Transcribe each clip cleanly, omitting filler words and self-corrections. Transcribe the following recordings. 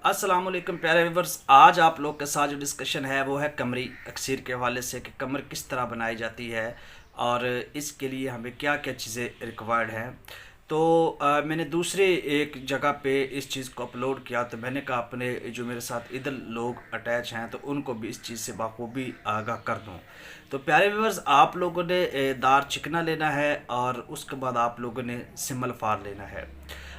अस्सलाम वालेकुम प्यारे व्यूवर्स। आज आप लोग के साथ जो डिस्कशन है वो है कमरी अक्सीर के हवाले से कि कमर किस तरह बनाई जाती है और इसके लिए हमें क्या क्या चीज़ें रिक्वायर्ड हैं। तो मैंने दूसरे एक जगह पे इस चीज़ को अपलोड किया, तो मैंने कहा अपने जो मेरे साथ इधर लोग अटैच हैं तो उनको भी इस चीज़ से बखूबी आगाह कर दूं। तो प्यारे व्यूवर्स, आप लोगों ने दार चिकना लेना है और उसके बाद आप लोगों ने सिमल फार लेना है।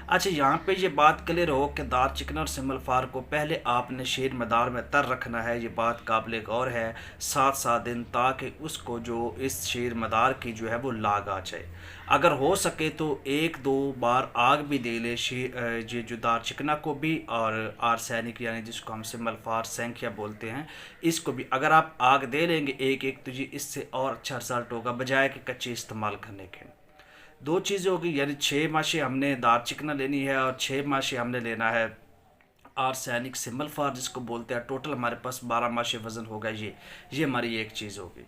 अच्छा, यहाँ पे ये बात क्लियर हो कि दार चिकन और सिमल फार को पहले आपने शेर मदार में तर रखना है। ये बात काबिल गौर है, 7-7 दिन, ताकि उसको जो इस शेर मदार की जो है वो लाग आ जाए। अगर हो सके तो 1-2 बार आग भी दे ले ये जो दार चिकना को भी और आर्सेनिक यानी जिसको हम सिमल फार सेंखिया बोलते हैं, इसको भी अगर आप आग दे लेंगे एक एक तो जी इससे और अच्छा रिजल्ट होगा बजाय कि कच्चे इस्तेमाल करने के। दो चीज़ें होगी, यानी 6 माशे हमने दार चिकना लेनी है और 6 माशे हमने लेना है आर्सेनिक सिमल फार जिसको बोलते हैं। टोटल हमारे पास 12 माशे वज़न होगा। ये हमारी एक चीज़ होगी।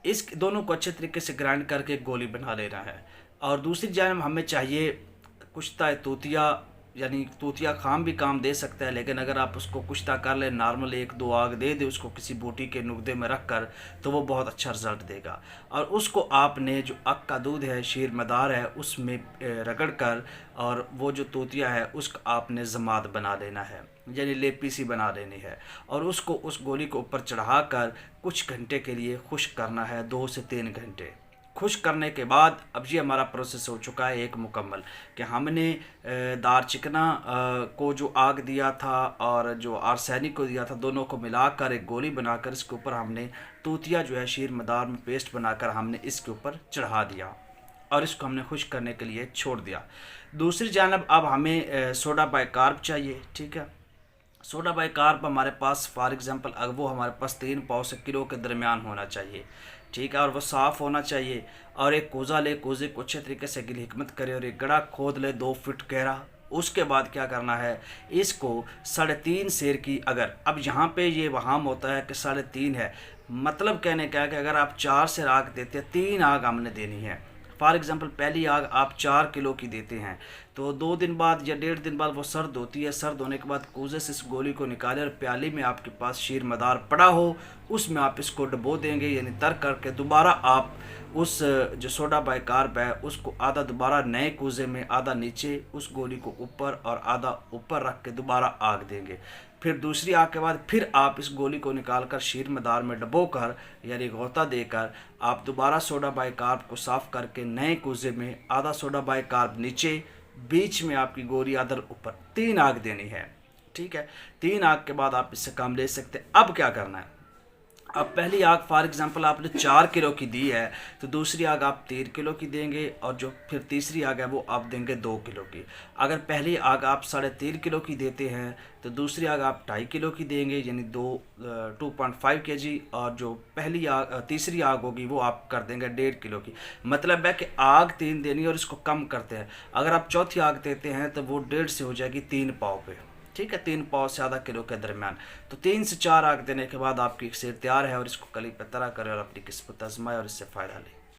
इस दोनों को अच्छे तरीके से ग्राइंड करके गोली बना लेना है। और दूसरी जानब हमें चाहिए कुश्ता तूतिया, यानी तूतिया खाम भी काम दे सकता है, लेकिन अगर आप उसको कुश्ता कर लें नॉर्मल 1-2 आग दे दे उसको किसी बूटी के नुकदे में रख कर, तो वो बहुत अच्छा रिजल्ट देगा। और उसको आपने जो अक का दूध है, शीर मदार है, उसमें रगड़ कर और वो जो तूतिया है उसका आपने जमात बना लेना है, यानी लेपी सी बना लेनी है। और उसको उस गोली को ऊपर चढ़ा कर कुछ घंटे के लिए खुश्क करना है, 2 से 3 घंटे। खुश करने के बाद अब ये हमारा प्रोसेस हो चुका है एक मुकम्मल, कि हमने दार चिकना को जो आग दिया था और जो आर्सेनिक को दिया था, दोनों को मिलाकर एक गोली बनाकर इसके ऊपर हमने तूतिया जो है शीर मदार में पेस्ट बनाकर हमने इसके ऊपर चढ़ा दिया और इसको हमने खुश करने के लिए छोड़ दिया। दूसरी जानब अब हमें सोडा बाइकार्ब चाहिए। ठीक है, सोडा बाइकार्ब हमारे पास फॉर एग्ज़ाम्पल अगर वो हमारे पास 3 पाव से किलो के दरमियान होना चाहिए। ठीक है, और वो साफ़ होना चाहिए। और एक कोज़ा ले, कोज़े को अच्छे तरीके से गिल हिकमत करे और एक गड़ा खोद ले 2 फीट गहरा। उसके बाद क्या करना है, इसको 3.5 सेर की, अगर अब यहाँ पे ये वहाम होता है कि 3.5 है, मतलब कहने का है कि अगर आप 4 सेर आग देते हैं, 3 आग हमने देनी है। फॉर एग्ज़ाम्पल पहली आग आप 4 किलो की देते हैं तो 2 दिन बाद या 1.5 दिन बाद वो सर्द होती है। सर्द होने के बाद कूजे से इस गोली को निकालें और प्याली में आपके पास शीर मदार पड़ा हो उसमें आप इसको डबो देंगे, यानी तर करके दोबारा आप उस जो सोडा बाइकार्ब है उसको आधा दोबारा नए कूजे में, आधा नीचे, उस गोली को ऊपर और आधा ऊपर रख के दोबारा आग देंगे। फिर दूसरी आग के बाद फिर आप इस गोली को निकाल कर शीर मदार में डबो कर यानी गोता देकर आप दोबारा सोडा बाइकार्ब को साफ़ करके नए कूजे में, आधा सोडा बाइकार्ब नीचे, बीच में आपकी गोली आधर ऊपर, 3 आग देनी है। ठीक है, 3 आग के बाद आप इससे काम ले सकते हैं। अब क्या करना है, अब पहली आग फॉर एग्ज़ाम्पल आपने 4 किलो की दी है तो दूसरी आग आप 3 किलो की देंगे और जो फिर तीसरी आग है वो आप देंगे 2 किलो की। अगर पहली आग आप 3.5 किलो की देते हैं तो दूसरी आग आप 2.5 किलो की देंगे, यानी 2.5 kg, और जो पहली आग तीसरी आग होगी वो आप कर देंगे 1.5 किलो की। मतलब है कि आग 3 देनी और इसको कम करते हैं। अगर आप चौथी आग देते हैं तो वो 1.5 से हो जाएगी 3 पाव पे। ठीक है, 3 पाव से आधा किलो के दरमियान। तो 3 से 4 आग देने के बाद आपकी एक सेर तैयार है और इसको कली पे तरा करें और अपनी किस्मत आजमाएं और इससे फ़ायदा लें।